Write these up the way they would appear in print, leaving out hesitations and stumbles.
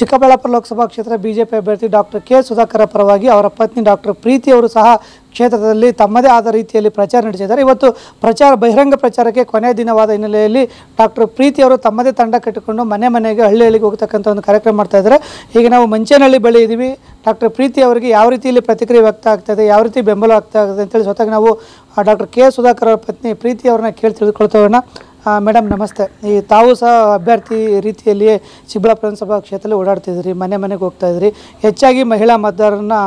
ಚಿಕ್ಕಬಳ್ಳಾಪುರ ಲೋಕಸಭಾ ಕ್ಷೇತ್ರ ಬಿಜೆಪಿ ಅಭ್ಯರ್ಥಿ doctor K Sudhakar ಪರವಾಗಿ ಅವರ ಪತ್ನಿ ಡಾಕ್ಟರ್ ಪ್ರೀತಿ ಅವರು ಸಹ ಕ್ಷೇತ್ರದಲ್ಲಿ ತಮ್ಮದೇ ಆದ ರೀತಿಯಲ್ಲಿ ಪ್ರಚಾರ ನಡೆಸಿದ್ದಾರೆ. ಇವತ್ತು ಬಹಿರಂಗ ಪ್ರಚಾರಕ್ಕೆ ಕೊನೆಯ ದಿನವಾದ ಹಿನ್ನೆಲೆಯಲ್ಲಿ ಡಾಕ್ಟರ್ ಪ್ರೀತಿ ಅವರು ತಮ್ಮದೇ ತಂಡ ಕಟ್ಟಿಕೊಂಡು ಮನೆ ಮನೆಗೆ ಹಳ್ಳಿಗೆ ಹೋಗ್ತಕ್ಕಂಥ ಒಂದು ಕಾರ್ಯಕ್ರಮ ಮಾಡ್ತಾ ಇದ್ದಾರೆ. ಈಗ ನಾವು ಮಂಚೇನಹಳ್ಳಿ ಬಳಿ ಇದ್ದೀವಿ. ಡಾಕ್ಟರ್ ಪ್ರೀತಿ ಅವರಿಗೆ ಯಾವ ರೀತಿಯಲ್ಲಿ ಪ್ರತಿಕ್ರಿಯೆ ವ್ಯಕ್ತ ಆಗ್ತದೆ, ಯಾವ ರೀತಿ ಬೆಂಬಲ ಆಗ್ತಾಯಿದೆ ಅಂತೇಳಿ ಸ್ವತಃ ನಾವು ಡಾಕ್ಟರ್ ಕೆ ಸುಧಾಕರ್ ಅವರ ಪತ್ನಿ ಪ್ರೀತಿ ಅವ್ರನ್ನ ಕೇಳಿ ತಿಳ್ಕೊಳ್ತೇವೆ. ಮೇಡಮ್ ನಮಸ್ತೆ. ಈ ತಾವು ಸಹ ಅಭ್ಯರ್ಥಿ ರೀತಿಯಲ್ಲಿಯೇ ಚಿಕ್ಕಬಳ್ಳಾಪುರ ವಿಧಾನಸಭಾ ಕ್ಷೇತ್ರದಲ್ಲಿ ಓಡಾಡ್ತಿದ್ರಿ, ಮನೆ ಮನೆಗೆ ಹೋಗ್ತಾಯಿದ್ರಿ, ಹೆಚ್ಚಾಗಿ ಮಹಿಳಾ ಮತದಾರರನ್ನ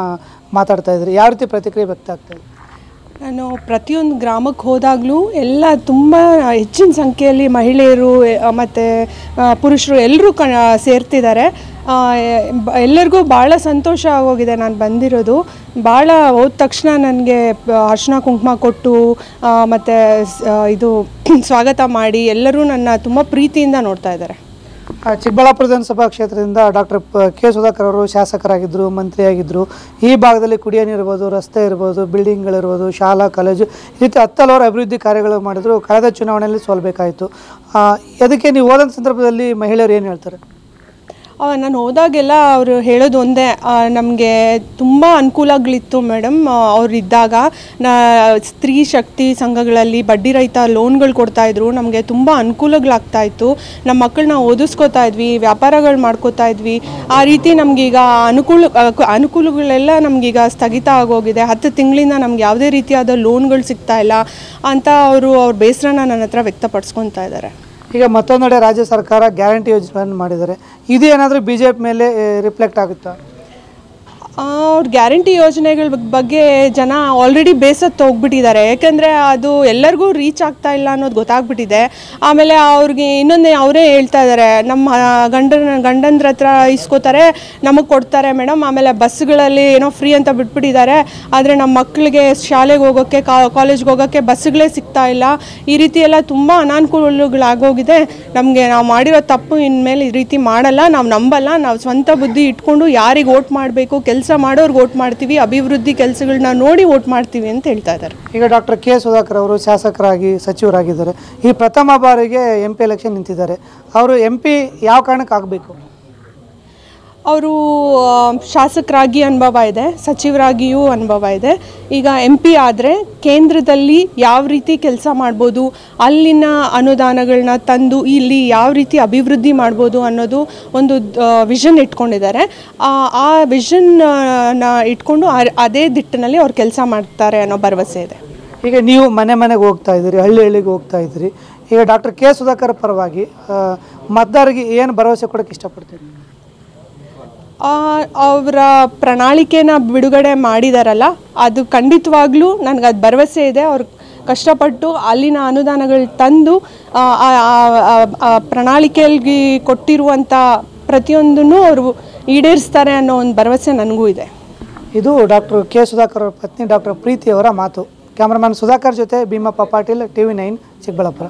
ಮಾತಾಡ್ತಾಯಿದ್ರಿ, ಯಾವ ರೀತಿ ಪ್ರತಿಕ್ರಿಯೆ ವ್ಯಕ್ತ ಆಗ್ತಾಯಿದೆ? ನಾನು ಪ್ರತಿಯೊಂದು ಗ್ರಾಮಕ್ಕೆ ಹೋದಾಗಲೂ ಎಲ್ಲ ತುಂಬ ಹೆಚ್ಚಿನ ಸಂಖ್ಯೆಯಲ್ಲಿ ಮಹಿಳೆಯರು ಮತ್ತು ಪುರುಷರು ಎಲ್ಲರೂ ಸೇರ್ತಿದ್ದಾರೆ. ಎಲ್ಲರಿಗೂ ಭಾಳ ಸಂತೋಷ ಆಗೋಗಿದೆ ನಾನು ಬಂದಿರೋದು. ಭಾಳ ಹೋದ ತಕ್ಷಣ ನನಗೆ ಅರಿಶಿನ ಕುಂಕುಮ ಕೊಟ್ಟು ಮತ್ತು ಇದು ಸ್ವಾಗತ ಮಾಡಿ ಎಲ್ಲರೂ ನನ್ನ ತುಂಬ ಪ್ರೀತಿಯಿಂದ ನೋಡ್ತಾ ಇದ್ದಾರೆ. ಚಿಕ್ಕಬಳ್ಳಾಪುರ ವಿಧಾನಸಭಾ ಕ್ಷೇತ್ರದಿಂದ ಡಾಕ್ಟರ್ ಕೆ ಸುಧಾಕರ್ ಅವರು ಶಾಸಕರಾಗಿದ್ದರು, ಮಂತ್ರಿಯಾಗಿದ್ದರು. ಈ ಭಾಗದಲ್ಲಿ ಕುಡಿಯೋ ನೀರು ಇರ್ಬೋದು, ರಸ್ತೆ ಇರ್ಬೋದು, ಬಿಲ್ಡಿಂಗ್ಗಳಿರ್ಬೋದು, ಶಾಲಾ ಕಾಲೇಜು, ಈ ರೀತಿ ಹಲವಾರು ಅಭಿವೃದ್ಧಿ ಕಾರ್ಯಗಳು ಮಾಡಿದ್ರು. ಕಳೆದ ಚುನಾವಣೆಯಲ್ಲಿ ಸೋಲ್ಬೇಕಾಯಿತು. ಅದಕ್ಕೆ ನೀವು ಹೋದಂಥ ಸಂದರ್ಭದಲ್ಲಿ ಮಹಿಳೆಯರು ಏನು ಹೇಳ್ತಾರೆ? ನಾನು ಹೋದಾಗೆಲ್ಲ ಅವರು ಹೇಳೋದು ಒಂದೇ, ನಮಗೆ ತುಂಬ ಅನುಕೂಲಗಳಿತ್ತು ಮೇಡಮ್ ಅವರಿದ್ದಾಗ. ಸ್ತ್ರೀ ಶಕ್ತಿ ಸಂಘಗಳಲ್ಲಿ ಬಡ್ಡಿ ರಹಿತ ಲೋನ್ಗಳು ಕೊಡ್ತಾಯಿದ್ರು, ನಮಗೆ ತುಂಬ ಅನುಕೂಲಗಳಾಗ್ತಾಯಿತ್ತು. ನಮ್ಮ ಮಕ್ಕಳನ್ನ ಓದಿಸ್ಕೋತಾ ಇದ್ವಿ, ವ್ಯಾಪಾರಗಳು ಮಾಡ್ಕೋತಾ ಇದ್ವಿ. ಆ ರೀತಿ ನಮಗೀಗ ಅನುಕೂಲಗಳೆಲ್ಲ ನಮಗೀಗ ಸ್ಥಗಿತ ಆಗೋಗಿದೆ. 10 ತಿಂಗಳಿಂದ ನಮ್ಗೆ ಯಾವುದೇ ರೀತಿಯಾದ ಲೋನ್ಗಳು ಸಿಗ್ತಾಯಿಲ್ಲ ಅಂತ ಅವ್ರ ಬೇಸರನ ನನ್ನ ಹತ್ರ ವ್ಯಕ್ತಪಡಿಸ್ಕೊತಾ ಇದ್ದಾರೆ. ಈಗ ಮತ್ತೊಂದೆಡೆ ರಾಜ್ಯ ಸರ್ಕಾರ ಗ್ಯಾರಂಟಿ ಯೋಜನೆಯನ್ನು ಮಾಡಿದ್ದಾರೆ. ಇದು ಏನಾದರೂ BJP ಮೇಲೆ ರಿಫ್ಲೆಕ್ಟ್ ಆಗುತ್ತಾ? ಅವ್ರ ಗ್ಯಾರಂಟಿ ಯೋಜನೆಗಳ ಬಗ್ಗೆ ಜನ ಆಲ್ರೆಡಿ ಬೇಸತ್ತು ಹೋಗ್ಬಿಟ್ಟಿದ್ದಾರೆ. ಯಾಕೆಂದರೆ ಅದು ಎಲ್ಲರಿಗೂ ರೀಚ್ ಆಗ್ತಾ ಇಲ್ಲ ಅನ್ನೋದು ಗೊತ್ತಾಗ್ಬಿಟ್ಟಿದೆ. ಆಮೇಲೆ ಅವ್ರಿಗೆ ಇನ್ನೊಂದು ಅವರೇ ಹೇಳ್ತಾ ಇದ್ದಾರೆ, ನಮ್ಮ ಗಂಡಂದ್ರ ಹತ್ರ ಇಸ್ಕೋತಾರೆ, ನಮಗೆ ಕೊಡ್ತಾರೆ ಮೇಡಮ್. ಆಮೇಲೆ ಬಸ್ಗಳಲ್ಲಿ ಏನೋ ಫ್ರೀ ಅಂತ ಬಿಟ್ಬಿಟ್ಟಿದ್ದಾರೆ, ಆದರೆ ನಮ್ಮ ಮಕ್ಕಳಿಗೆ ಶಾಲೆಗೆ ಹೋಗೋಕ್ಕೆ ಕಾಲೇಜ್ಗೆ ಹೋಗೋಕ್ಕೆ ಬಸ್ಸುಗಳೇ ಸಿಗ್ತಾ ಇಲ್ಲ. ಈ ರೀತಿ ಎಲ್ಲ ತುಂಬ ಅನಾನುಕೂಲಗಳಾಗೋಗಿದೆ. ನಮಗೆ ನಾವು ಮಾಡಿರೋ ತಪ್ಪು ಇನ್ಮೇಲೆ ಈ ರೀತಿ ಮಾಡಲ್ಲ, ನಾವು ನಂಬಲ್ಲ, ನಾವು ಸ್ವಂತ ಬುದ್ಧಿ ಇಟ್ಕೊಂಡು ಯಾರಿಗೆ ವೋಟ್ ಮಾಡಬೇಕು, ಕೆಲಸ ಮಾಡೋರ್ಗೆ ವೋಟ್ ಮಾಡ್ತೀವಿ, ಅಭಿವೃದ್ಧಿ ಕೆಲಸಗಳನ್ನ ನೋಡಿ ವೋಟ್ ಮಾಡ್ತೀವಿ ಅಂತ ಹೇಳ್ತಾ ಇದ್ದಾರೆ. ಈಗ ಡಾಕ್ಟರ್ ಕೆ ಸುಧಾಕರ್ ಅವರು ಶಾಸಕರಾಗಿ ಸಚಿವರಾಗಿದ್ದಾರೆ. ಈ ಪ್ರಥಮ ಬಾರಿಗೆ MP ಎಲೆಕ್ಷನ್ ನಿಂತಿದ್ದಾರೆ. ಅವರು MP ಯಾವ ಕಾರಣಕ್ಕೆ ಆಗಬೇಕು? ಅವರು ಶಾಸಕರಾಗಿ ಅನುಭವ ಇದೆ, ಸಚಿವರಾಗಿಯೂ ಅನುಭವ ಇದೆ. ಈಗ MP ಆದರೆ ಕೇಂದ್ರದಲ್ಲಿ ಯಾವ ರೀತಿ ಕೆಲಸ ಮಾಡ್ಬೋದು, ಅಲ್ಲಿನ ಅನುದಾನಗಳನ್ನ ತಂದು ಇಲ್ಲಿ ಯಾವ ರೀತಿ ಅಭಿವೃದ್ಧಿ ಮಾಡ್ಬೋದು ಅನ್ನೋದು ಒಂದು ವಿಷನ್ ಇಟ್ಕೊಂಡಿದ್ದಾರೆ. ಆ ವಿಷನ್ನ ಇಟ್ಕೊಂಡು ಅದೇ ದಿಟ್ಟಿನಲ್ಲಿ ಅವ್ರು ಕೆಲಸ ಮಾಡ್ತಾರೆ ಅನ್ನೋ ಭರವಸೆ ಇದೆ. ಈಗ ನೀವು ಮನೆ ಮನೆಗೆ ಹೋಗ್ತಾ ಇದ್ದೀರಿ, ಹಳ್ಳಿಗೆ ಹೋಗ್ತಾ ಇದ್ದೀರಿ. ಈಗ ಡಾಕ್ಟರ್ ಕೆ ಸುಧಾಕರ್ ಪರವಾಗಿ ಮತದಾರರಿಗೆ ಏನು ಭರವಸೆ ಕೊಡೋಕ್ಕೆ ಇಷ್ಟಪಡ್ತೀರಿ? ಅವರ ಪ್ರಣಾಳಿಕೆನ ಬಿಡುಗಡೆ ಮಾಡಿದಾರಲ್ಲ, ಅದು ಖಂಡಿತವಾಗ್ಲೂ ನನಗೆ ಅದು ಭರವಸೆ ಇದೆ. ಅವ್ರು ಕಷ್ಟಪಟ್ಟು ಅಲ್ಲಿನ ಅನುದಾನಗಳು ತಂದು ಪ್ರಣಾಳಿಕೆಯಲ್ಲಿ ಕೊಟ್ಟಿರುವಂಥ ಪ್ರತಿಯೊಂದನ್ನು ಅವರು ಈಡೇರಿಸ್ತಾರೆ ಅನ್ನೋ ಒಂದು ಭರವಸೆ ನನಗೂ ಇದೆ. ಇದು ಡಾಕ್ಟರ್ ಕೆ ಸುಧಾಕರ್ ಅವರ ಪತ್ನಿ ಡಾಕ್ಟರ್ ಪ್ರೀತಿ ಅವರ ಮಾತು. ಕ್ಯಾಮರಾಮನ್ ಸುಧಾಕರ್ ಜೊತೆ ಭೀಮಪ್ಪ ಪಾಟೀಲ್, TV9 ಚಿಕ್ಕಬಳ್ಳಾಪುರ.